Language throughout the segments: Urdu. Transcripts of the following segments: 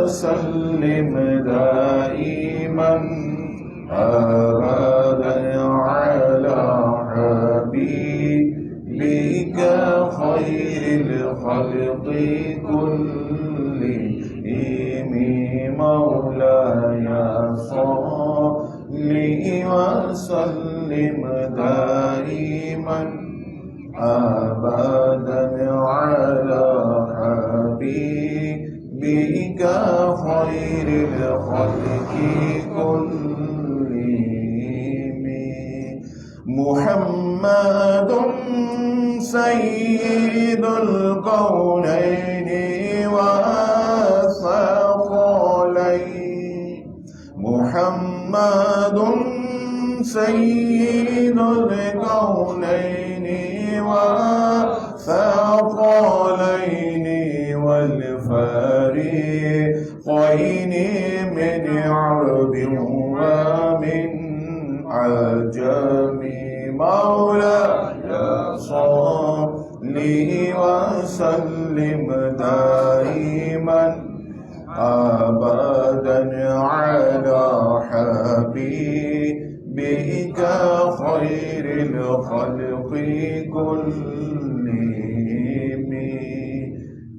وسلم دائما أبدا على حبيبك خير الخلق كلهم مولاي صل وسلم دائما أبدا على حبيبك خير الخلق كلهم محمد سيد الكونين والثقلين محمد سيد الكونين والثقلين والفريقين من عرب ومن عجم مولاي صل وسلم دائما أبدا على حبيبك خير الخلق كلهم।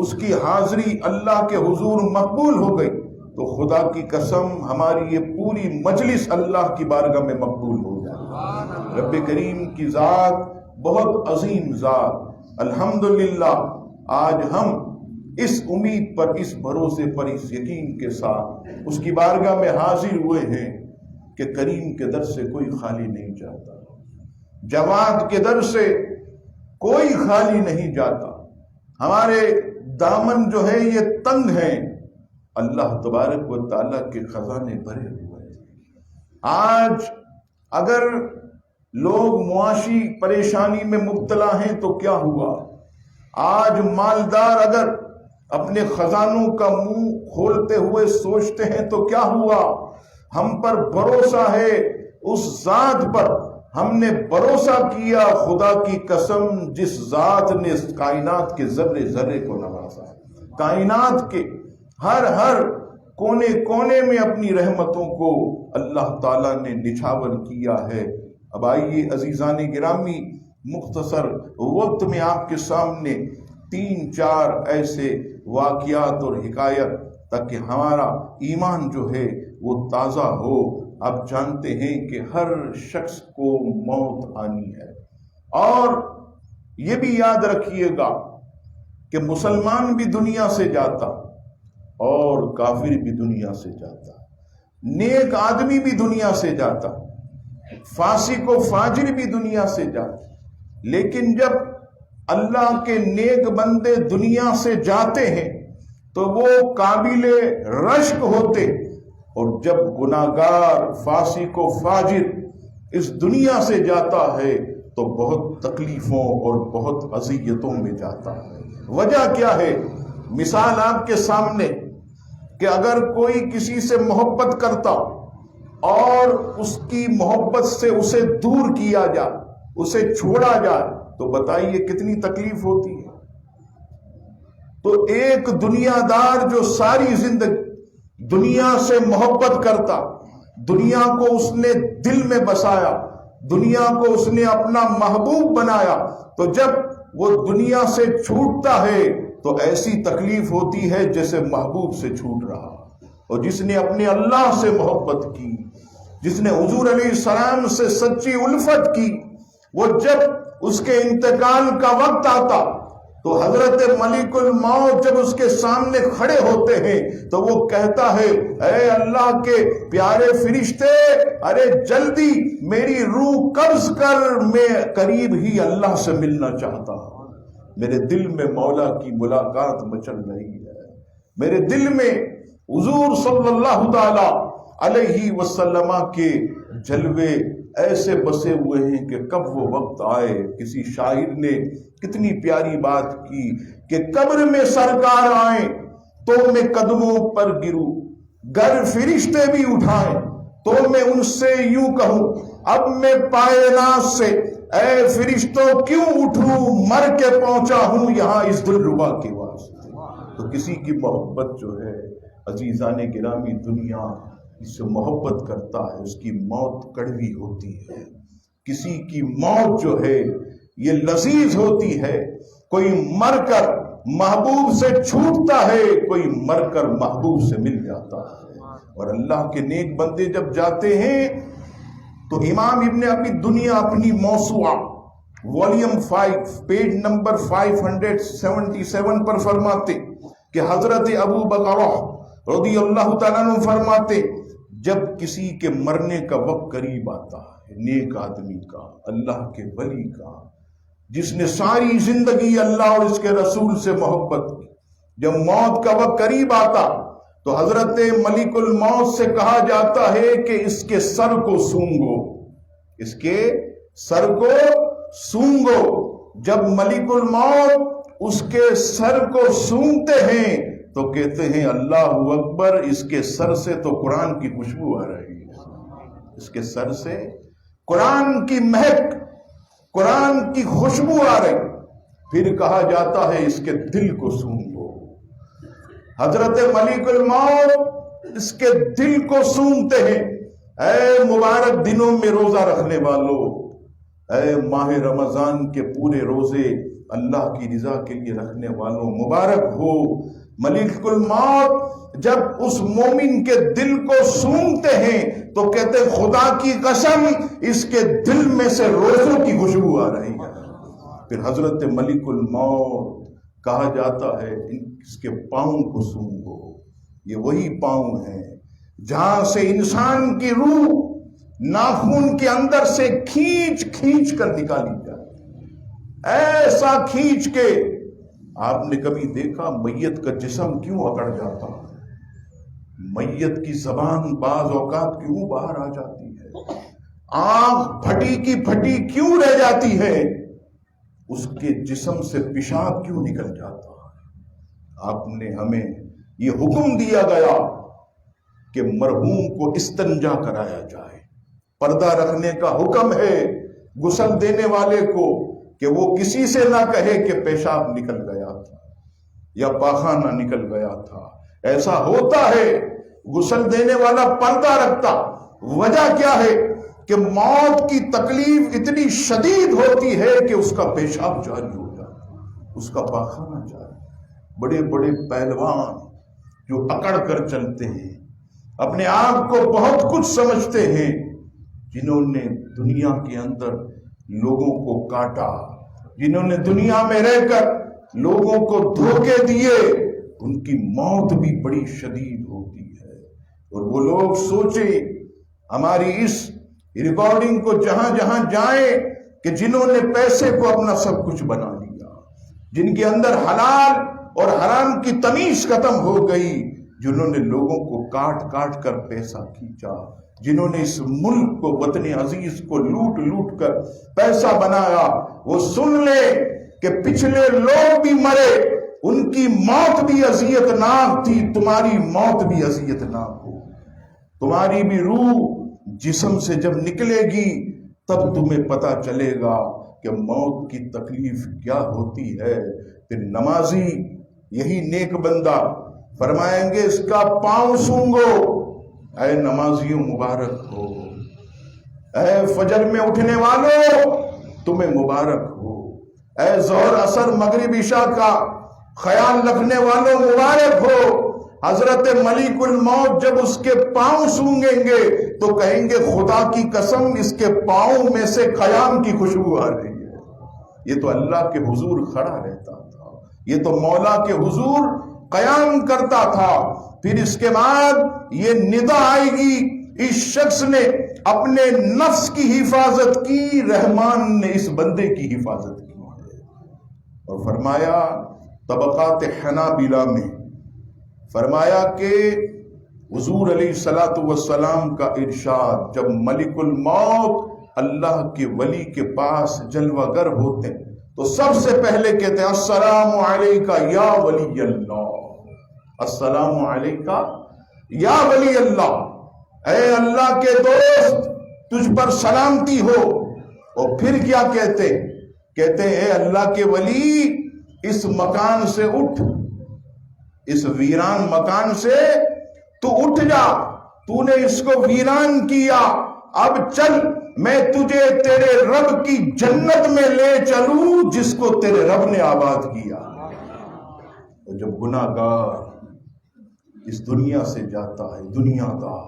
اس کی حاضری اللہ کے حضور مقبول ہو گئی تو خدا کی قسم ہماری یہ پوری مجلس اللہ کی بارگاہ میں مقبول ہو جائے۔ رب کریم کی ذات بہت عظیم ذات، الحمدللہ آج ہم اس امید پر، اس بھروسے پر، اس یقین کے ساتھ اس کی بارگاہ میں حاضر ہوئے ہیں کہ کریم کے در سے کوئی خالی نہیں جاتا، جواد کے در سے کوئی خالی نہیں جاتا۔ ہمارے دامن جو ہے یہ تنگ ہیں، اللہ تبارک و تعالیٰ کے خزانے بھرے ہوئے ہیں۔ آج اگر لوگ معاشی پریشانی میں مبتلا ہیں تو کیا ہوا؟ آج مالدار اگر اپنے خزانوں کا منہ کھولتے ہوئے سوچتے ہیں تو کیا ہوا؟ ہم پر بھروسہ ہے اس ذات پر، ہم نے بھروسہ کیا خدا کی قسم جس ذات نے اس کائنات کے ذرے ذرے کو نوازا، کائنات کے ہر کونے کونے میں اپنی رحمتوں کو اللہ تعالیٰ نے نچھاور کیا ہے۔ اب آئیے عزیزان گرامی، مختصر وقت میں آپ کے سامنے 3-4 ایسے واقعات اور حکایت تاکہ ہمارا ایمان جو ہے وہ تازہ ہو۔ آپ جانتے ہیں کہ ہر شخص کو موت آنی ہے، اور یہ بھی یاد رکھیے گا کہ مسلمان بھی دنیا سے جاتا اور کافر بھی دنیا سے جاتا، نیک آدمی بھی دنیا سے جاتا، فاسق و فاجر بھی دنیا سے جاتا، لیکن جب اللہ کے نیک بندے دنیا سے جاتے ہیں تو وہ قابل رشک ہوتے، اور جب گناہگار فاسق و فاجر اس دنیا سے جاتا ہے تو بہت تکلیفوں اور بہت اذیتوں میں جاتا ہے۔ وجہ کیا ہے؟ مثال آپ کے سامنے کہ اگر کوئی کسی سے محبت کرتا اور اس کی محبت سے اسے دور کیا جائے، اسے چھوڑا جائے، تو بتائیے کتنی تکلیف ہوتی ہے۔ تو ایک دنیا دار جو ساری زندگی دنیا سے محبت کرتا، دنیا کو اس نے دل میں بسایا، دنیا کو اس نے اپنا محبوب بنایا، تو جب وہ دنیا سے چھوٹتا ہے تو ایسی تکلیف ہوتی ہے جیسے محبوب سے چھوٹ رہا۔ اور جس نے اپنے اللہ سے محبت کی، جس نے حضور علیہ السلام سے سچی الفت کی، وہ جب اس کے انتقال کا وقت آتا تو حضرت ملک الموت جب اس کے سامنے کھڑے ہوتے ہیں تو وہ کہتا ہے، اے اللہ کے پیارے فرشتے، ارے جلدی میری روح قبض کر، میں قریب ہی اللہ سے ملنا چاہتا ہوں، میرے دل میں مولا کی ملاقات مچل رہی ہے، میرے دل میں حضور صلی اللہ تعالی علیہ وسلم کے جلوے ایسے بسے ہوئے ہیں کہ کب وہ وقت آئے۔ کسی شاعر نے کتنی پیاری بات کی کہ قبر میں سرکار آئیں تو میں قدموں پر گروں، گر فرشتے بھی اٹھائیں تو میں ان سے یوں کہوں، اب میں پائے ناز سے اے فرشتوں کیوں اٹھوں، مر کے پہنچا ہوں یہاں اس دلربا کے واسطے۔ تو کسی کی محبت جو ہے عزیزان گرامی، دنیا اس سے محبت کرتا ہے، اس کی موت کڑوی ہوتی ہے، کسی کی موت جو ہے یہ لذیذ ہوتی ہے۔ کوئی مر کر محبوب سے چھوٹتا ہے، کوئی مر کر محبوب سے مل جاتا ہے۔ اور اللہ کے نیک بندے جب جاتے ہیں تو امام ابن ابی دنیا اپنی موسوعہ والیوم 5 پیج نمبر 577 پر فرماتے کہ حضرت ابو بکر رضی اللہ تعالیٰ عنہ فرماتے، جب کسی کے مرنے کا وقت قریب آتا ہے، نیک آدمی کا، اللہ کے ولی کا، جس نے ساری زندگی اللہ اور اس کے رسول سے محبت کی، جب موت کا وقت قریب آتا تو حضرت ملک الموت سے کہا جاتا ہے کہ اس کے سر کو سونگو، اس کے سر کو سونگو۔ جب ملک الموت اس کے سر کو سونگتے ہیں تو کہتے ہیں اللہ اکبر، اس کے سر سے تو قرآن کی خوشبو آ رہی ہے، اس کے سر سے قرآن کی مہک، قرآن کی خوشبو آ رہی۔ پھر کہا جاتا ہے اس کے دل کو سونگو۔ حضرت ملک الموت اس کے دل کو سونگتے ہیں، اے مبارک دنوں میں روزہ رکھنے والوں، اے ماہ رمضان کے پورے روزے اللہ کی رضا کے لیے رکھنے والوں مبارک ہو۔ ملک الموت جب اس مومن کے دل کو سونگتے ہیں تو کہتے ہیں خدا کی قسم اس کے دل میں سے روزوں کی خوشبو آ رہی ہے۔ پھر حضرت ملک الموت کہا جاتا ہے اس کے پاؤں کو سونگو، یہ وہی پاؤں ہیں جہاں سے انسان کی روح ناخن کے اندر سے کھینچ کھینچ کر نکالی جائے، ایسا کھینچ کے۔ آپ نے کبھی دیکھا میت کا جسم کیوں اکڑ جاتا ہے؟ میت کی زبان بعض اوقات کیوں باہر آ جاتی ہے؟ آنکھ پھٹی کی پھٹی کیوں رہ جاتی ہے؟ اس کے جسم سے پیشاب کیوں نکل جاتا ہے؟ آپ نے ہمیں یہ حکم دیا گیا کہ مرحوم کو استنجا کرایا جائے، پردہ رکھنے کا حکم ہے غسل دینے والے کو کہ وہ کسی سے نہ کہے کہ پیشاب نکل گیا تھا یا پاخانہ نکل گیا تھا۔ ایسا ہوتا ہے غسل دینے والا پردہ رکھتا، وجہ کیا ہے کہ موت کی تکلیف اتنی شدید ہوتی ہے کہ اس کا پیشاب جاری ہو جاتا، اس کا پاخانہ جاری۔ بڑے بڑے پہلوان جو اکڑ کر چلتے ہیں، اپنے آپ کو بہت کچھ سمجھتے ہیں، جنہوں نے دنیا کے اندر لوگوں کو کاٹا، جنہوں نے دنیا میں رہ کر لوگوں کو دھوکے دیے، ان کی موت بھی بڑی شدید ہوتی ہے۔ اور وہ لوگ سوچیں ہماری اس ریکارڈنگ کو جہاں جہاں جائیں کہ جنہوں نے پیسے کو اپنا سب کچھ بنا لیا، جن کے اندر حلال اور حرام کی تمیز ختم ہو گئی، جنہوں نے لوگوں کو کاٹ کاٹ کر پیسہ کھینچا، جنہوں نے اس ملک کو وطن عزیز کو لوٹ لوٹ کر پیسہ بنایا، وہ سن لے کہ پچھلے لوگ بھی مرے، ان کی موت بھی اذیت ناک تھی، تمہاری موت بھی اذیت ناک ہو۔ تمہاری بھی روح جسم سے جب نکلے گی تب تمہیں پتا چلے گا کہ موت کی تکلیف کیا ہوتی ہے۔ پھر نمازی یہی نیک بندہ فرمائیں گے اس کا پاؤں سونگو، اے نمازیوں مبارک ہو، اے فجر میں اٹھنے والوں تمہیں مبارک ہو، اے ظہر عصر مغرب عشاء کا خیال رکھنے والوں مبارک ہو۔ حضرت ملک الموت جب اس کے پاؤں سونگیں گے تو کہیں گے خدا کی قسم اس کے پاؤں میں سے قیام کی خوشبو آ رہی ہے۔ یہ تو اللہ کے حضور کھڑا رہتا تھا، یہ تو مولا کے حضور قیام کرتا تھا۔ پھر اس کے بعد یہ ندا آئے گی، اس شخص نے اپنے نفس کی حفاظت کی، رحمان نے اس بندے کی حفاظت کی ہے۔ اور فرمایا طبقات حنابلہ میں فرمایا کہ حضور علیہ الصلوۃ والسلام کا ارشاد، جب ملک الموت اللہ کے ولی کے پاس جلوہ گر ہوتے تو سب سے پہلے کہتے ہیں السلام علیکہ یا ولی اللہ، السلام علیکہ یا ولی اللہ، اے اللہ کے دوست تجھ پر سلامتی ہو۔ اور پھر کیا کہتے ہیں اے اللہ کے ولی اس مکان سے اٹھ، اس ویران مکان سے تو اٹھ جا، تو نے اس کو ویران کیا، اب چل میں تجھے تیرے رب کی جنت میں لے چلوں جس کو تیرے رب نے آباد کیا۔ اور جب گناہ گار اس دنیا سے جاتا ہے دنیا دار،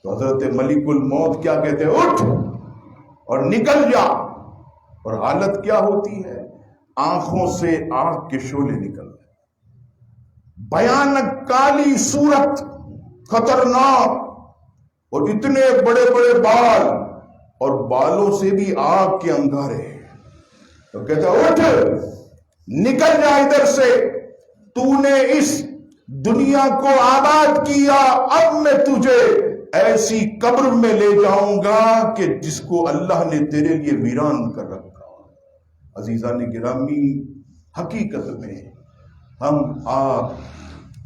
تو حضرت ملک الموت کیا کہتے ہیں اٹھ اور نکل جا۔ اور حالت کیا ہوتی ہے؟ آنکھوں سے آگ کے شعلے نکل رہے، بھیانک کالی صورت، خطرناک، اور اتنے بڑے بڑے بال، اور بالوں سے بھی آگ کے انگارے۔ تو کہتا اٹھ نکل جا ادھر سے، تو نے اس دنیا کو آباد کیا، اب میں تجھے ایسی قبر میں لے جاؤں گا کہ جس کو اللہ نے تیرے لیے ویران کر رکھا۔ عزیزان گرامی، حقیقت میں ہم آپ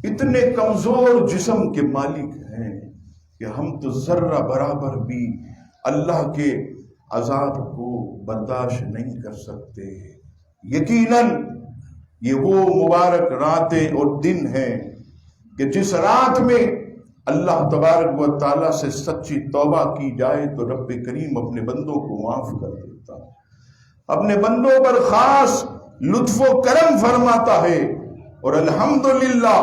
اتنے کمزور جسم کے مالک ہیں کہ ہم تو ذرہ برابر بھی اللہ کے عذاب کو برداشت نہیں کر سکتے۔ یقیناً یہ وہ مبارک راتیں اور دن ہیں کہ جس رات میں اللہ تبارک و تعالیٰ سے سچی توبہ کی جائے تو رب کریم اپنے بندوں کو معاف کر دیتا، اپنے بندوں پر خاص لطف و کرم فرماتا ہے. اور الحمدللہ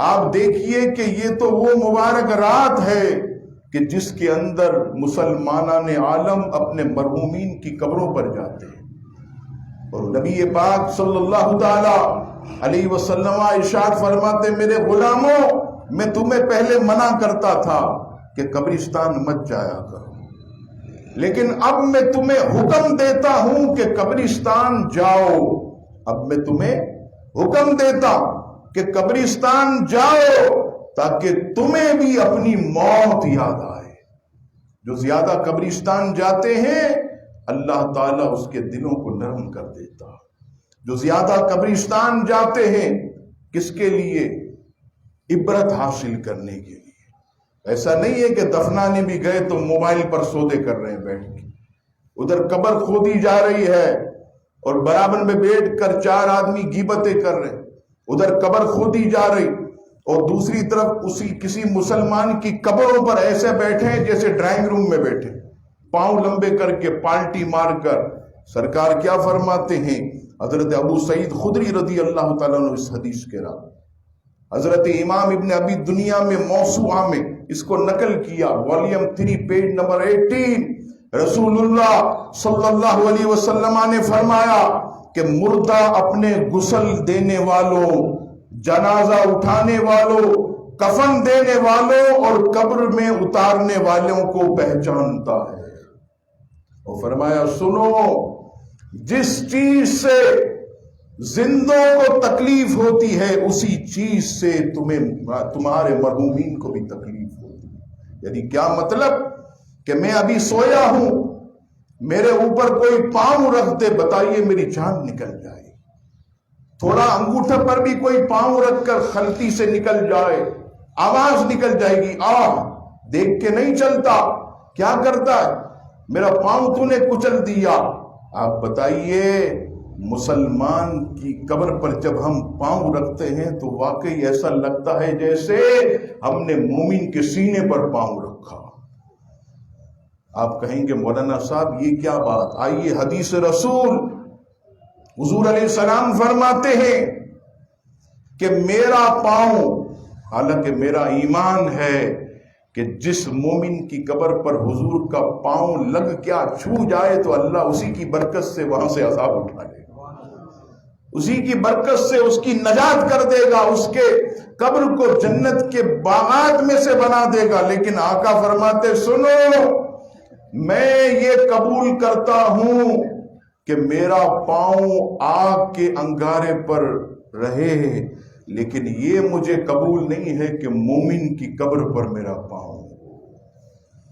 آپ دیکھیے کہ یہ تو وہ مبارک رات ہے کہ جس کے اندر مسلمانان عالم اپنے مرحومین کی قبروں پر جاتے ہیں. اور نبی پاک صلی اللہ تعالی علیہ وسلم ارشاد فرماتے میرے غلاموں میں تمہیں پہلے منع کرتا تھا کہ قبرستان مت جایا کرو، لیکن اب میں تمہیں حکم دیتا ہوں کہ قبرستان جاؤ. اب میں تمہیں حکم دیتا کہ قبرستان جاؤ تاکہ تمہیں بھی اپنی موت یاد آئے. جو زیادہ قبرستان جاتے ہیں اللہ تعالیٰ اس کے دلوں کو نرم کر دیتا. جو زیادہ قبرستان جاتے ہیں کس کے لیے؟ عبرت حاصل کرنے کے لیے. ایسا نہیں ہے کہ دفنانے بھی گئے تو موبائل پر سودے کر رہے ہیں بیٹھ کے. ادھر قبر کھودی جا رہی ہے اور برابر میں بیٹھ کر 4 آدمی غیبتیں کر رہے ہیں. ادھر قبر کھودی جا رہی اور دوسری طرف کسی مسلمان کی قبروں پر ایسے بیٹھے ہیں جیسے ڈرائنگ روم میں بیٹھے، پاؤں لمبے کر کے پالٹی مار کر. سرکار کیا فرماتے ہیں؟ حضرت ابو سعید خدری رضی اللہ تعالیٰ عنہ اس حدیث کے راوی، حضرت امام ابن ابی دنیا میں موسوعہ میں اس کو نقل کیا، والیوم 3 پیج نمبر 18. رسول اللہ صلی اللہ علیہ وسلم نے فرمایا کہ مردہ اپنے غسل دینے والوں، جنازہ اٹھانے والوں، کفن دینے والوں اور قبر میں اتارنے والوں کو پہچانتا ہے. اور فرمایا سنو، جس چیز سے زندوں کو تکلیف ہوتی ہے اسی چیز سے تمہارے مرحومین کو بھی تکلیف ہوتی ہے. یعنی کیا مطلب؟ کہ میں ابھی سویا ہوں، میرے اوپر کوئی پاؤں رکھ دے، بتائیے میری جان نکل جائے. تھوڑا انگوٹھے پر بھی کوئی پاؤں رکھ کر خلطی سے نکل جائے، آواز نکل جائے گی. دیکھ کے نہیں چلتا، کیا کرتا ہے؟ میرا پاؤں تو نے کچل دیا. آپ بتائیے مسلمان کی قبر پر جب ہم پاؤں رکھتے ہیں تو واقعی ایسا لگتا ہے جیسے ہم نے مومن کے سینے پر پاؤں رکھا. آپ کہیں گے مولانا صاحب یہ کیا بات؟ آئیے حدیث رسول حضور علیہ السلام فرماتے ہیں کہ میرا پاؤں، حالانکہ میرا ایمان ہے کہ جس مومن کی قبر پر حضور کا پاؤں لگ کیا چھو جائے تو اللہ اسی کی برکت سے وہاں سے عذاب اٹھا لے گا، اسی کی برکت سے اس کی نجات کر دے گا، اس کے قبر کو جنت کے باغات میں سے بنا دے گا. لیکن آقا فرماتے سنو، میں یہ قبول کرتا ہوں کہ میرا پاؤں آگ کے انگارے پر رہے، لیکن یہ مجھے قبول نہیں ہے کہ مومن کی قبر پر میرا پاؤں.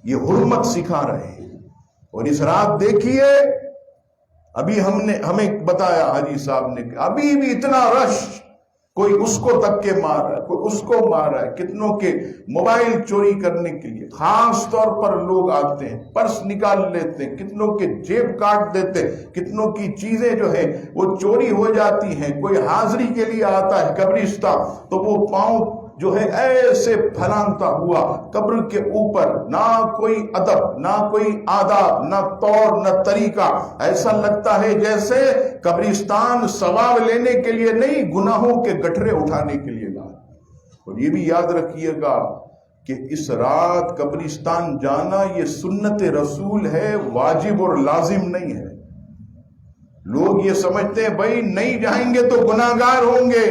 یہ حرمت سکھا رہے ہیں. اور اس رات دیکھیے، ابھی ہمیں بتایا حاجی صاحب نے کہ ابھی بھی اتنا رش، کوئی اس کو دھکے مار رہا ہے، کوئی اس کو مار رہا ہے. کتنوں کے موبائل چوری کرنے کے لیے خاص طور پر لوگ آتے ہیں، پرس نکال لیتے ہیں، کتنوں کے جیب کاٹ دیتے ہیں، کتنوں کی چیزیں جو ہے وہ چوری ہو جاتی ہیں. کوئی حاضری کے لیے آتا ہے قبرستان تو وہ پاؤں جو ہے ایسے پھلانتا ہوا قبر کے اوپر، نہ کوئی ادب، نہ کوئی آداب، نہ طور، نہ طریقہ. ایسا لگتا ہے جیسے قبرستان ثواب لینے کے لیے نہیں، گناہوں کے گٹھرے اٹھانے کے لیے لا. اور یہ بھی یاد رکھیے گا کہ اس رات قبرستان جانا یہ سنت رسول ہے، واجب اور لازم نہیں ہے. لوگ یہ سمجھتے ہیں بھائی نہیں جائیں گے تو گناہگار ہوں گے.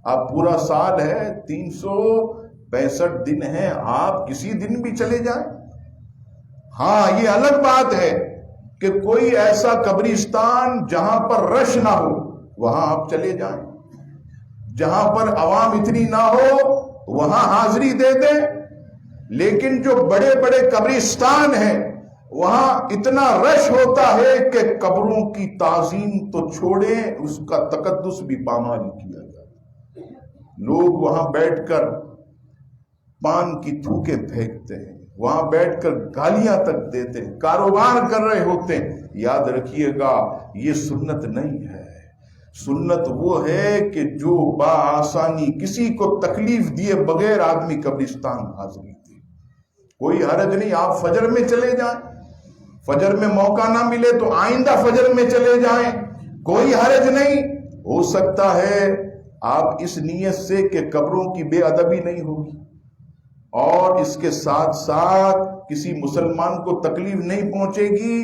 آپ پورا سال ہے، 365 دن ہیں، آپ کسی دن بھی چلے جائیں. ہاں یہ الگ بات ہے کہ کوئی ایسا قبرستان جہاں پر رش نہ ہو وہاں آپ چلے جائیں، جہاں پر عوام اتنی نہ ہو وہاں حاضری دے دیں. لیکن جو بڑے بڑے قبرستان ہیں وہاں اتنا رش ہوتا ہے کہ قبروں کی تعظیم تو چھوڑیں، اس کا تقدس بھی پامال کیا جائے. لوگ وہاں بیٹھ کر پان کی تھوکیں پھینکتے ہیں، وہاں بیٹھ کر گالیاں تک دیتے ہیں، کاروبار کر رہے ہوتے ہیں. یاد رکھیے گا یہ سنت نہیں ہے. سنت وہ ہے کہ جو بآسانی کسی کو تکلیف دیے بغیر آدمی قبرستان حاضری دے. کوئی حرج نہیں، آپ فجر میں چلے جائیں، فجر میں موقع نہ ملے تو آئندہ فجر میں چلے جائیں. کوئی حرج نہیں. ہو سکتا ہے آپ اس نیت سے کہ قبروں کی بے ادبی نہیں ہوگی اور اس کے ساتھ ساتھ کسی مسلمان کو تکلیف نہیں پہنچے گی.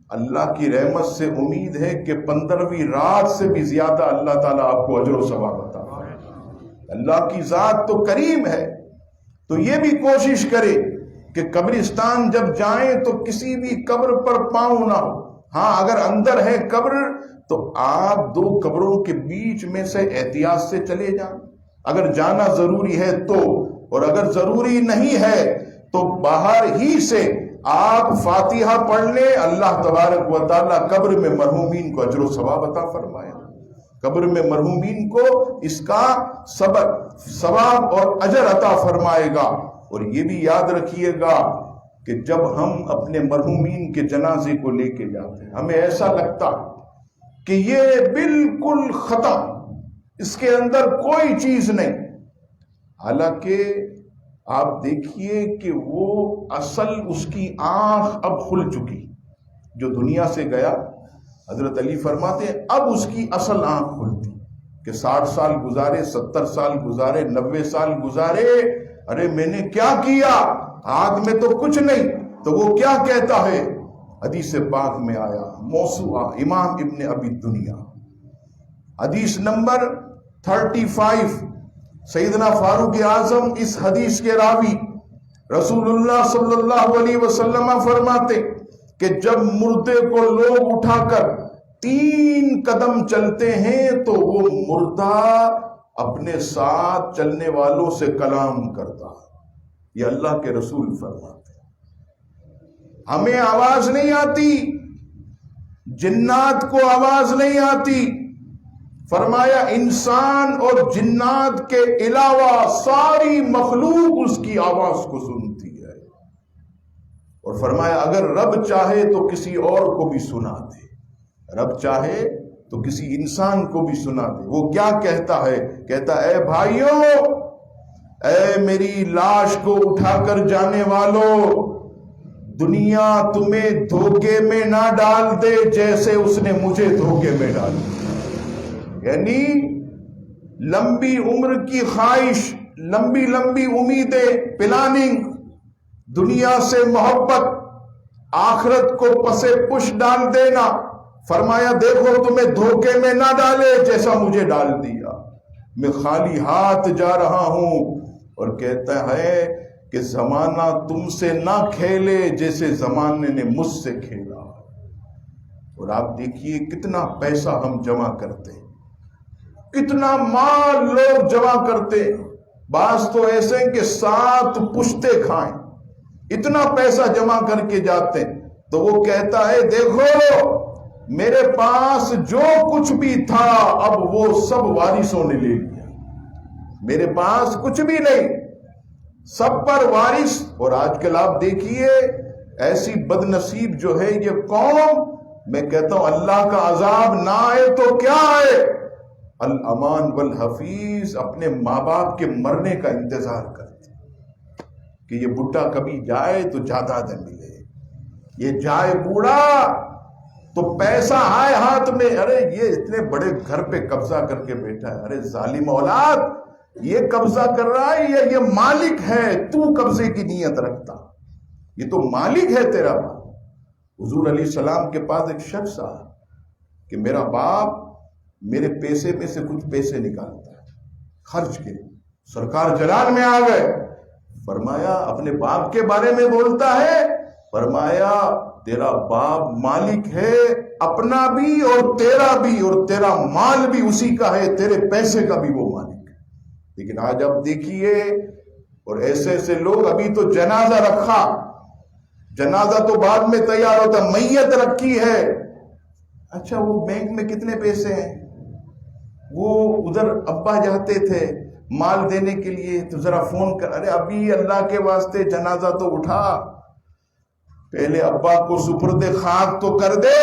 اللہ کی رحمت سے امید ہے کہ 15ویں رات سے بھی زیادہ اللہ تعالیٰ آپ کو اجر و ثواب عطا فرمائے. اللہ کی ذات تو کریم ہے. تو یہ بھی کوشش کرے کہ قبرستان جب جائیں تو کسی بھی قبر پر پاؤں نہ ہو. ہاں اگر اندر ہے قبر تو آپ 2 قبروں کے بیچ میں سے احتیاط سے چلے جائیں اگر جانا ضروری ہے تو، اور اگر ضروری نہیں ہے تو باہر ہی سے آپ فاتحہ پڑھ لیں. اللہ تبارک و تعالیٰ قبر میں مرحومین کو اجر و ثواب عطا فرمائے. قبر میں مرحومین کو اس کا ثواب اور اجر عطا فرمائے گا. اور یہ بھی یاد رکھیے گا کہ جب ہم اپنے مرحومین کے جنازے کو لے کے جاتے ہیں ہمیں ایسا لگتا کہ یہ بالکل ختم، اس کے اندر کوئی چیز نہیں. حالانکہ آپ دیکھیے کہ وہ اصل اس کی آنکھ اب کھل چکی. جو دنیا سے گیا حضرت علی فرماتے ہیں اب اس کی اصل آنکھ کھلتی کہ 60 سال گزارے، 70 سال گزارے، 90 سال گزارے، ارے میں نے کیا کیا، ہاتھ میں تو کچھ نہیں. تو وہ کیا کہتا ہے؟ حدیث پاک میں آیا موسوعہ امام ابن ابی دنیا حدیث نمبر 35. سیدنا فاروق اعظم اس حدیث کے راوی رسول اللہ صلی اللہ علیہ وسلم فرماتے کہ جب مردے کو لوگ اٹھا کر 3 قدم چلتے ہیں تو وہ مردہ اپنے ساتھ چلنے والوں سے کلام کرتا. یہ اللہ کے رسول فرماتے. ہمیں آواز نہیں آتی، جنات کو آواز نہیں آتی. فرمایا انسان اور جنات کے علاوہ ساری مخلوق اس کی آواز کو سنتی ہے. اور فرمایا اگر رب چاہے تو کسی اور کو بھی سنا دے، رب چاہے تو کسی انسان کو بھی سنا دے. وہ کیا کہتا ہے؟ کہتا اے بھائیوں، اے میری لاش کو اٹھا کر جانے والوں، دنیا تمہیں دھوکے میں نہ ڈال دے جیسے اس نے مجھے دھوکے میں ڈال دیا. یعنی لمبی عمر کی خواہش، لمبی لمبی امیدیں، پلاننگ، دنیا سے محبت، آخرت کو پسے پش ڈال دینا. فرمایا دیکھو تمہیں دھوکے میں نہ ڈالے جیسا مجھے ڈال دیا. میں خالی ہاتھ جا رہا ہوں. اور کہتا ہے کہ زمانہ تم سے نہ کھیلے جیسے زمانے نے مجھ سے کھیلا. اور آپ دیکھیے کتنا پیسہ ہم جمع کرتے ہیں، کتنا مال لوگ جمع کرتے ہیں. بعض تو ایسے ہیں کہ 7 پشتے کھائیں، اتنا پیسہ جمع کر کے جاتے ہیں. تو وہ کہتا ہے دیکھو میرے پاس جو کچھ بھی تھا اب وہ سب وارثوں نے لے لیا، میرے پاس کچھ بھی نہیں، سب پر وارث. اور آج کل آپ دیکھیے ایسی بد نصیب جو ہے یہ قوم، میں کہتا ہوں اللہ کا عذاب نہ آئے تو کیا آئے، الامان والحفیظ اپنے ماں باپ کے مرنے کا انتظار کرتے کہ یہ بڈھا کبھی جائے تو جائیداد ملے، یہ جائے بوڑھا تو پیسہ آئے ہاتھ میں. ارے یہ اتنے بڑے گھر پہ قبضہ کر کے بیٹھا ہے، ارے ظالم اولاد یہ قبضہ کر رہا ہے یا یہ مالک ہے، تو قبضے کی نیت رکھتا، یہ تو مالک ہے تیرا باپ. حضور علیہ السلام کے پاس ایک شخص آیا کہ میرا باپ میرے پیسے میں سے کچھ پیسے نکالتا ہے خرچ کے. سرکار جلال میں آ گئے. فرمایا اپنے باپ کے بارے میں بولتا ہے؟ فرمایا تیرا باپ مالک ہے، اپنا بھی اور تیرا مال بھی اسی کا ہے، تیرے پیسے کا بھی وہ مالک ہے. لیکن آج اب دیکھیے، اور ایسے ایسے لوگ، ابھی تو جنازہ رکھا، جنازہ تو بعد میں تیار ہوتا، میت رکھی ہے. اچھا وہ بینک میں کتنے پیسے ہیں؟ وہ ادھر ابا جاتے تھے مال دینے کے لیے تو ذرا فون کر، ارے ابھی اللہ کے واسطے جنازہ تو اٹھا، پہلے ابا کو سپرد خاک تو کر دے.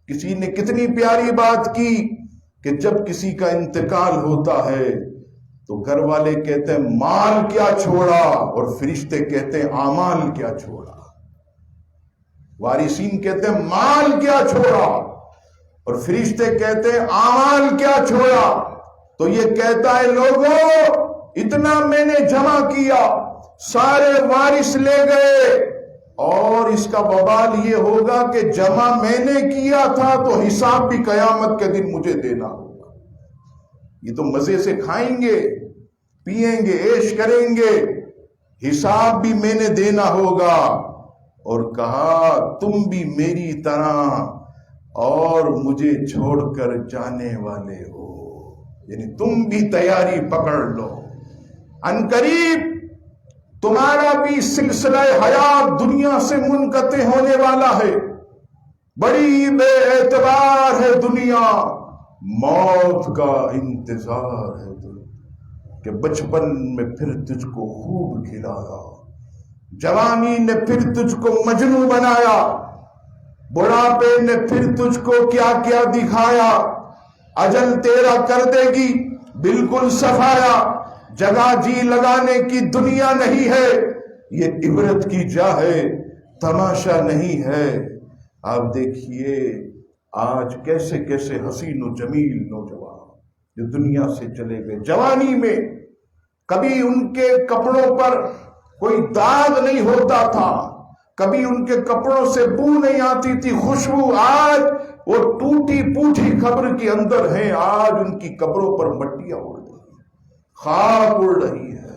کسی نے کتنی پیاری بات کی کہ جب کسی کا انتقال ہوتا ہے تو گھر والے کہتے ہیں مال کیا چھوڑا، اور فرشتے کہتے ہیں اعمال کیا چھوڑا. وارثین کہتے ہیں مال کیا چھوڑا. اور فرشتے کہتے ہیں اعمال کیا چھوڑا؟ تو یہ کہتا ہے لوگوں اتنا میں نے جمع کیا، سارے وارث لے گئے، اور اس کا وبال یہ ہوگا کہ جمع میں نے کیا تھا تو حساب بھی قیامت کے دن مجھے دینا ہوگا۔ یہ تو مزے سے کھائیں گے، پیئیں گے، عیش کریں گے، حساب بھی میں نے دینا ہوگا۔ اور کہا تم بھی میری طرح اور مجھے چھوڑ کر جانے والے ہو، یعنی تم بھی تیاری پکڑ لو، عنقریب تمہارا بھی سلسلہ حیات دنیا سے منقطع ہونے والا ہے۔ بڑی بے اعتبار ہے دنیا، موت کا انتظار ہے کہ بچپن میں پھر تجھ کو خوب کھلایا، جوانی نے پھر تجھ کو مجنوں بنایا، بڑھاپے نے پھر تجھ کو کیا کیا دکھایا، اجل تیرا کر دے گی بالکل صفایا، جگہ جی لگانے کی دنیا نہیں ہے، یہ عبرت کی جا ہے، تماشا نہیں ہے۔ آپ دیکھیے آج کیسے کیسے حسین و جمیل نوجوان جو دنیا سے چلے گئے، جوانی میں کبھی ان کے کپڑوں پر کوئی داغ نہیں ہوتا تھا، کبھی ان کے کپڑوں سے بو نہیں آتی تھی، خوشبو، آج وہ ٹوٹی پوٹی قبر کے اندر ہیں، آج ان کی قبروں پر مٹیاں اڑ رہی ہیں، خاک اڑ رہی ہے۔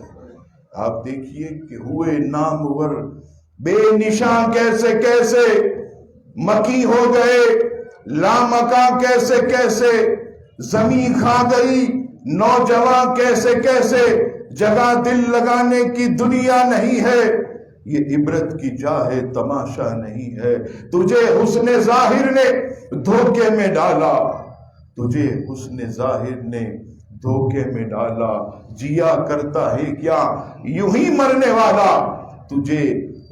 آپ دیکھیے کہ ہوئے نامور بے نشان کیسے کیسے مکی ہو گئے، لامکاں کیسے کیسے زمین کھا گئی، نوجوان کیسے کیسے، جگہ دل لگانے کی دنیا نہیں ہے، یہ عبرت کی جا ہے، تماشا نہیں ہے۔ تجھے حسن ظاہر نے دھوکے میں ڈالا، تجھے حسن ظاہر نے دھوکے میں ڈالا، جیا کرتا ہے کیا یوں ہی مرنے والا، تجھے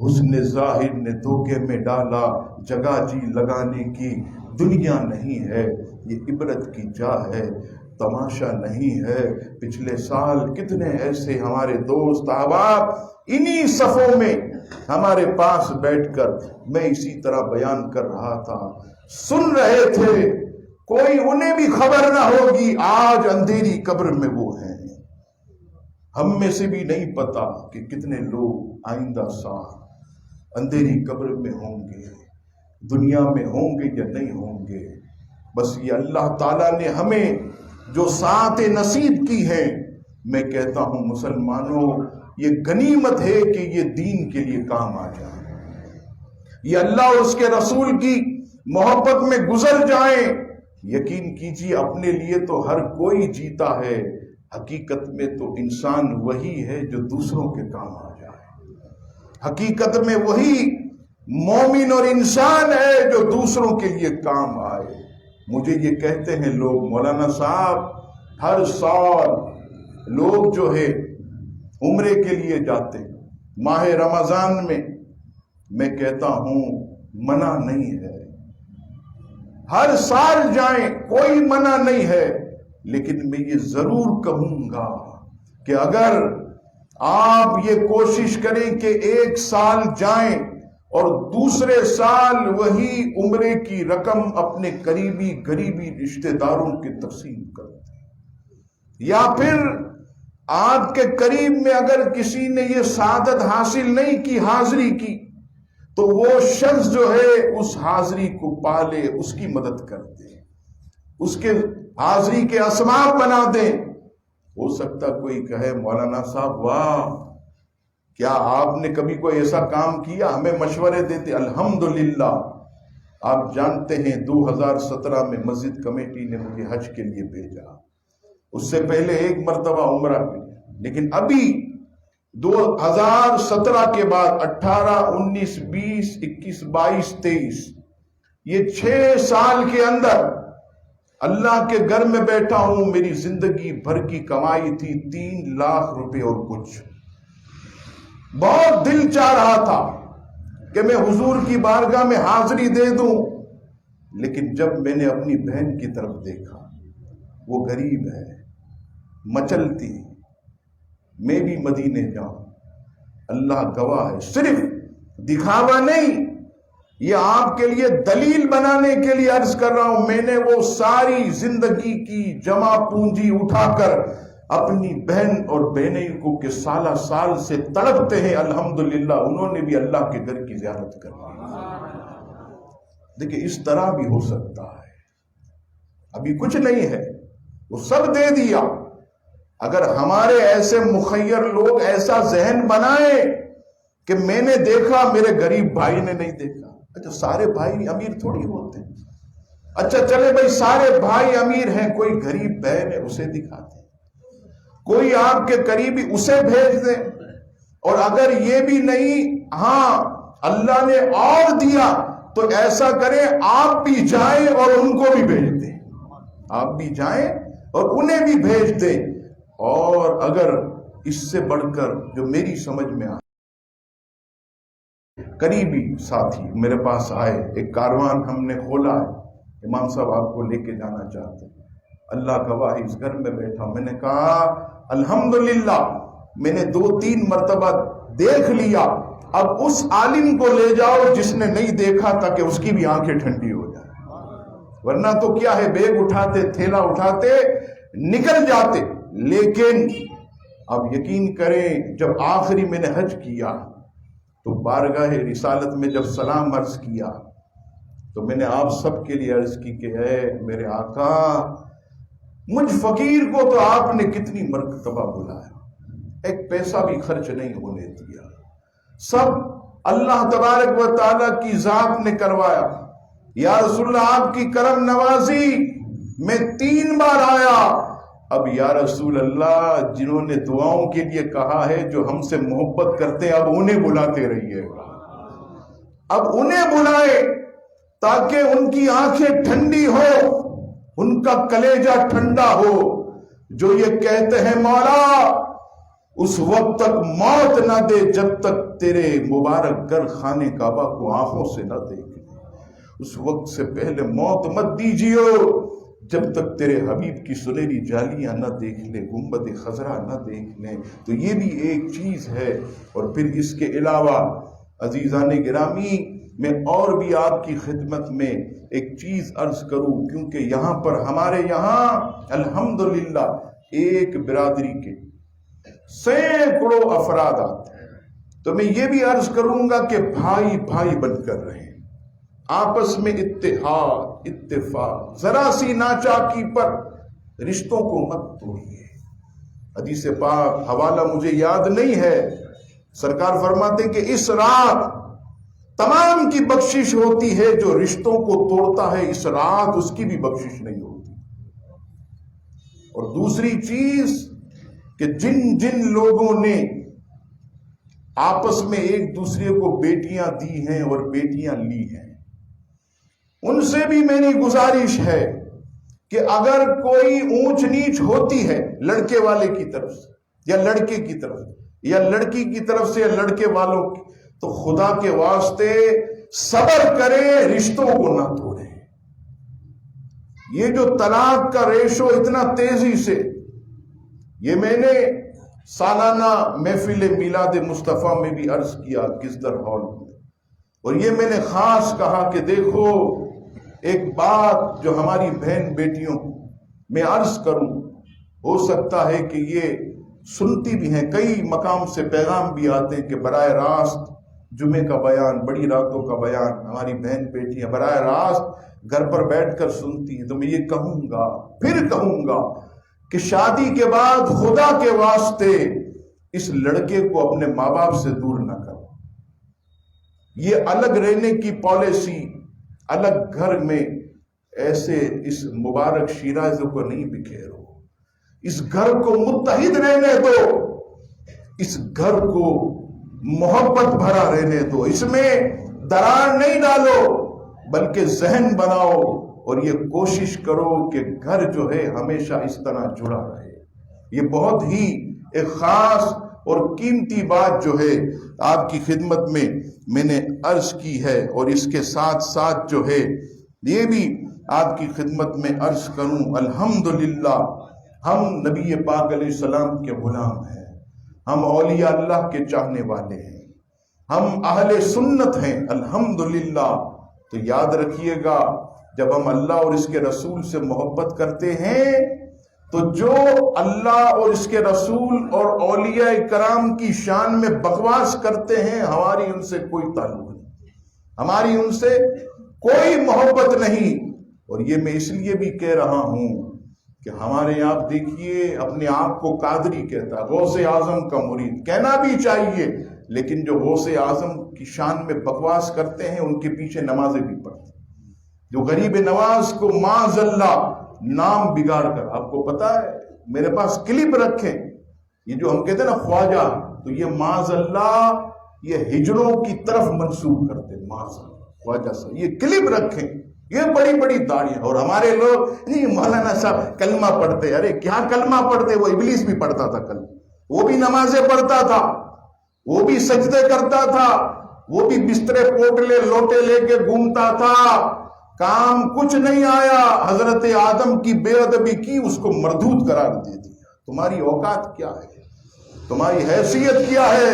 حسن ظاہر نے دھوکے میں ڈالا، جگہ جی لگانے کی دنیا نہیں ہے، یہ عبرت کی جا ہے، تماشا نہیں ہے۔ پچھلے سال کتنے ایسے ہمارے دوست احباب انہی صفوں میں ہمارے پاس بیٹھ کر میں اسی طرح بیان کر رہا تھا، سن رہے تھے، کوئی انہیں بھی خبر نہ ہوگی، آج اندھیری قبر میں وہ ہیں۔ ہم میں سے بھی نہیں پتا کہ کتنے لوگ آئندہ سال اندھیری قبر میں ہوں گے، دنیا میں ہوں گے یا نہیں ہوں گے۔ بس یہ اللہ تعالیٰ نے ہمیں جو سعادت نصیب کی ہے، میں کہتا ہوں مسلمانوں یہ غنیمت ہے کہ یہ دین کے لیے کام آ جائے، یہ اللہ اور اس کے رسول کی محبت میں گزر جائیں۔ یقین کیجیے اپنے لیے تو ہر کوئی جیتا ہے، حقیقت میں تو انسان وہی ہے جو دوسروں کے کام آ جائے، حقیقت میں وہی مومن اور انسان ہے جو دوسروں کے لیے کام آئے۔ مجھے یہ کہتے ہیں لوگ، مولانا صاحب ہر سال لوگ جو ہے عمرے کے لیے جاتے ہیں ماہ رمضان میں کہتا ہوں منع نہیں ہے، ہر سال جائیں، کوئی منع نہیں ہے، لیکن میں یہ ضرور کہوں گا کہ اگر آپ یہ کوشش کریں کہ ایک سال جائیں اور دوسرے سال وہی عمرے کی رقم اپنے قریبی غریبی رشتہ داروں کی تقسیم کر دیں، یا پھر آپ کے قریب میں اگر کسی نے یہ سعادت حاصل نہیں کی حاضری کی تو وہ شخص جو ہے اس حاضری کو پالے، اس کی مدد کر دے، اس کے حاضری کے اسباب بنا دیں۔ ہو سکتا کوئی کہے مولانا صاحب واہ، کیا آپ نے کبھی کوئی ایسا کام کیا؟ ہمیں مشورے دیتے۔ الحمدللہ آپ جانتے ہیں 2017 میں مسجد کمیٹی نے مجھے حج کے لیے بھیجا، اس سے پہلے ایک مرتبہ عمرہ کے لیے، لیکن ابھی 2017 کے بعد 18، 19، 20، 21، 22، 23 یہ 6 سال کے اندر اللہ کے گھر میں بیٹھا ہوں، میری زندگی بھر کی کمائی تھی 3 لاکھ روپے اور کچھ۔ بہت دل چاہ رہا تھا کہ میں حضور کی بارگاہ میں حاضری دے دوں، لیکن جب میں نے اپنی بہن کی طرف دیکھا، وہ غریب ہے، مچلتی، میں بھی مدینے جاؤں، اللہ گواہ ہے، صرف دکھاوا نہیں، یہ آپ کے لیے دلیل بنانے کے لیے عرض کر رہا ہوں، میں نے وہ ساری زندگی کی جمع پونجی اٹھا کر اپنی بہن اور بہنیں کو کہ سالہ سال سے تڑپتے ہیں، الحمدللہ انہوں نے بھی اللہ کے گھر کی زیارت کر لی۔ دیکھیں اس طرح بھی ہو سکتا ہے، ابھی کچھ نہیں ہے، وہ سب دے دیا۔ اگر ہمارے ایسے مخیر لوگ ایسا ذہن بنائیں کہ میں نے دیکھا میرے غریب بھائی نے نہیں دیکھا، اچھا سارے بھائی امیر تھوڑی ہوتے ہیں، اچھا چلے بھائی سارے بھائی امیر ہیں، کوئی غریب بہن ہے اسے دکھاتے ہیں، کوئی آپ کے قریبی اسے بھیج دیں، اور اگر یہ بھی نہیں، ہاں اللہ نے اور دیا تو ایسا کریں آپ بھی جائیں اور ان کو بھی بھیج دیں، آپ بھی جائیں اور انہیں بھی بھیج دیں۔ اور اگر اس سے بڑھ کر جو میری سمجھ میں آئے، قریبی ساتھی میرے پاس آئے، ایک کاروان ہم نے کھولا ہے، امام صاحب آپ کو لے کے جانا چاہتے ہیں، اللہ گواہ اس گھر میں بیٹھا، میں نے کہا الحمدللہ میں نے 2-3 مرتبہ دیکھ لیا، اب اس عالم کو لے جاؤ جس نے نہیں دیکھا تاکہ اس کی بھی آنکھیں ٹھنڈی ہو جائیں، ورنہ تو کیا ہے بیگ اٹھاتے تھیلا اٹھاتے نکل جاتے۔ لیکن اب یقین کریں جب آخری میں نے حج کیا تو بارگاہ رسالت میں جب سلام عرض کیا تو میں نے آپ سب کے لیے عرض کی کہ اے میرے آقا، مجھ فقیر کو تو آپ نے کتنی مرتبہ بلایا، ایک پیسہ بھی خرچ نہیں ہونے دیا، سب اللہ تبارک و تعالیٰ کی ذات نے کروایا۔ یا رسول اللہ آپ کی کرم نوازی میں 3 بار آیا، اب یا رسول اللہ جنہوں نے دعاؤں کے لیے کہا ہے، جو ہم سے محبت کرتے ہیں، اب انہیں بلاتے رہیے، اب انہیں بلائے تاکہ ان کی آنکھیں ٹھنڈی ہو، ان کا کلیجہ ٹھنڈا ہو، جو یہ کہتے ہیں مولا اس وقت تک موت نہ دے جب تک تیرے مبارک گھر خانے کعبہ کو آنکھوں سے نہ دیکھ لے، اس وقت سے پہلے موت مت دیجیو جب تک تیرے حبیب کی سنہری جالیاں نہ دیکھ لے، گنبد خضرا نہ دیکھ لیں۔ تو یہ بھی ایک چیز ہے۔ اور پھر اس کے علاوہ عزیزان گرامی، میں اور بھی آپ کی خدمت میں ایک چیز عرض کروں، کیونکہ یہاں پر ہمارے یہاں الحمدللہ ایک برادری کے سینکڑوں افراد آتے ہیں، تو میں یہ بھی عرض کروں گا کہ بھائی بھائی بن کر رہیں، آپس میں اتحاد اتفاق، ذرا سی ناچاکی پر رشتوں کو مت توڑیے۔ حدیث پاک حوالہ مجھے یاد نہیں ہے، سرکار فرماتے کہ اس رات تمام کی بخشش ہوتی ہے، جو رشتوں کو توڑتا ہے اس رات اس کی بھی بخشش نہیں ہوتی۔ اور دوسری چیز کہ جن جن لوگوں نے آپس میں ایک دوسرے کو بیٹیاں دی ہیں اور بیٹیاں لی ہیں، ان سے بھی میری گزارش ہے کہ اگر کوئی اونچ نیچ ہوتی ہے لڑکے والے کی طرف سے یا لڑکے کی طرف یا لڑکی کی طرف سے یا لڑکے والوں کی، تو خدا کے واسطے صبر کریں، رشتوں کو نہ توڑیں۔ یہ جو طلاق کا ریشو اتنا تیزی سے، یہ میں نے سالانہ محفل میلاد مصطفیٰ میں بھی عرض کیا کسدر ہال میں، اور یہ میں نے خاص کہا کہ دیکھو ایک بات جو ہماری بہن بیٹیوں میں عرض کروں، ہو سکتا ہے کہ یہ سنتی بھی ہیں، کئی مقام سے پیغام بھی آتے ہیں کہ براہ راست جمعے کا بیان، بڑی راتوں کا بیان ہماری بہن بیٹیاں براہ راست گھر پر بیٹھ کر سنتی ہیں۔ تو میں یہ کہوں گا، پھر کہوں گا کہ شادی کے بعد خدا کے واسطے اس لڑکے کو اپنے ماں باپ سے دور نہ کرو۔ یہ الگ رہنے کی پالیسی، الگ گھر میں ایسے اس مبارک شیرازوں کو نہیں بکھیرو، اس گھر کو متحد رہنے دو، اس گھر کو محبت بھرا رہنے دو، اس میں درار نہیں ڈالو، بلکہ ذہن بناؤ اور یہ کوشش کرو کہ گھر جو ہے ہمیشہ اس طرح جڑا رہے۔ یہ بہت ہی ایک خاص اور قیمتی بات جو ہے آپ کی خدمت میں نے عرض کی ہے، اور اس کے ساتھ ساتھ جو ہے یہ بھی آپ کی خدمت میں عرض کروں، الحمدللہ ہم نبی پاک علیہ السلام کے غلام ہیں، ہم اولیاء اللہ کے چاہنے والے ہیں، ہم اہل سنت ہیں الحمدللہ۔ تو یاد رکھیے گا جب ہم اللہ اور اس کے رسول سے محبت کرتے ہیں تو جو اللہ اور اس کے رسول اور اولیاء کرام کی شان میں بکواس کرتے ہیں ہماری ان سے کوئی تعلق نہیں، ہماری ان سے کوئی محبت نہیں۔ اور یہ میں اس لیے بھی کہہ رہا ہوں کہ ہمارے یہاں آپ دیکھیے اپنے آپ کو قادری کہتا ہے، غوث اعظم کا مرید، کہنا بھی چاہیے، لیکن جو غوث اعظم کی شان میں بکواس کرتے ہیں ان کے پیچھے نمازیں بھی پڑھتے ہیں، جو غریب نواز کو معاذ اللہ نام بگاڑ کر، آپ کو پتا ہے میرے پاس کلپ رکھیں، یہ جو ہم کہتے ہیں نا خواجہ، تو یہ معاذ اللہ یہ ہجڑوں کی طرف منسوب کرتے ہیں، معاذ اللہ خواجہ صاحب، یہ کلپ رکھیں، یہ بڑی بڑی داڑیاں۔ اور ہمارے لوگ نہیں مولانا صاحب کلمہ پڑھتے، ارے کیا کلمہ پڑھتے، وہ ابلیس بھی پڑھتا تھا کلمہ، وہ بھی نمازیں پڑھتا تھا، وہ بھی سجدے کرتا تھا، وہ بھی بسترے پوٹلے لوٹے لے کے گھومتا تھا، کام کچھ نہیں آیا، حضرت آدم کی بے ادبی کی، اس کو مردود قرار دے دیا۔ تمہاری اوقات کیا ہے، تمہاری حیثیت کیا ہے؟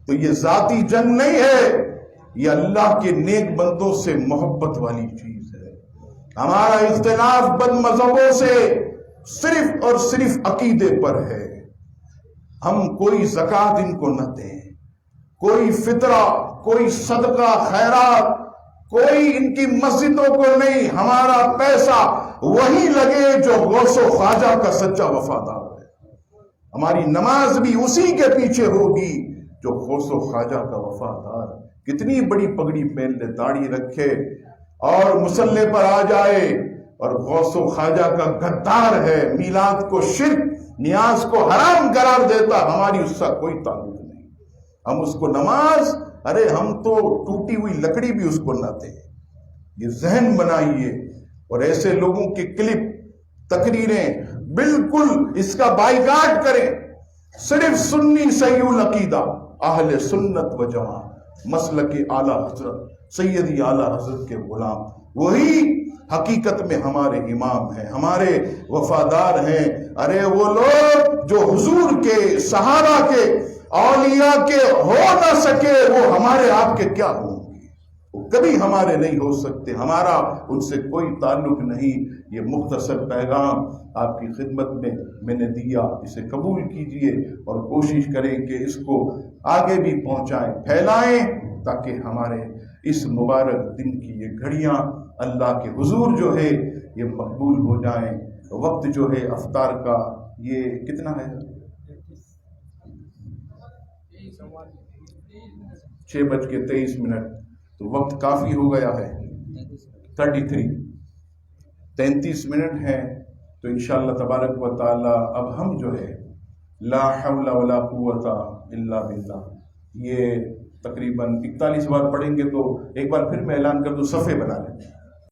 تو یہ ذاتی جنگ نہیں ہے، یہ اللہ کے نیک بندوں سے محبت والی چیز ہے۔ ہمارا اختلاف بد مذہبوں سے صرف اور صرف عقیدے پر ہے۔ ہم کوئی زکوٰۃ ان کو نہ دیں، کوئی فطرہ، کوئی صدقہ خیرات، کوئی ان کی مسجدوں کو نہیں، ہمارا پیسہ وہی لگے جو غوث و خواجہ کا سچا وفادار ہے۔ ہماری نماز بھی اسی کے پیچھے ہوگی جو غوث و خواجہ کا وفادار ہے۔ کتنی بڑی پگڑی پہن لے، داڑھی رکھے اور مصلی پر آ جائے اور غوث و خواجہ کا غدار ہے، میلاد کو شرک، نیاز کو حرام قرار دیتا، ہماری اس سے کوئی تعلق نہیں۔ ہم اس کو نماز، ارے ہم تو ٹوٹی ہوئی لکڑی بھی اس کو نہ دیں۔ یہ ذہن بنائیے، اور ایسے لوگوں کے کلپ، تقریریں بالکل اس کا بائیکاٹ کریں۔ صرف سنی صحیح العقیدہ، اہل سنت و جماعت، مسلک اعلیٰ حضرت سیدی اعلیٰ حضرت کے غلام، وہی حقیقت میں ہمارے امام ہیں، ہمارے وفادار ہیں۔ ارے وہ لوگ جو حضور کے، صحابہ کے، اولیاء کے ہو نہ سکے، وہ ہمارے آپ کے کیا ہوں گے؟ وہ کبھی ہمارے نہیں ہو سکتے، ہمارا ان سے کوئی تعلق نہیں۔ یہ مختصر پیغام آپ کی خدمت میں نے دیا، اسے قبول کیجئے اور کوشش کریں کہ اس کو آگے بھی پہنچائیں، پھیلائیں، تاکہ ہمارے اس مبارک دن کی یہ گھڑیاں اللہ کے حضور جو ہے یہ مقبول ہو جائیں۔ وقت جو ہے افطار کا یہ کتنا ہے؟ 6:23، تو وقت کافی ہو گیا ہے، 33 منٹ ہیں۔ تو انشاءاللہ تبارک و تعالی اب ہم جو ہے لا حول ولا قوت الا باللہ یہ تقریباً 41 بار پڑھیں گے۔ تو ایک بار پھر میں اعلان کر دوں، صفحے بنا لیں۔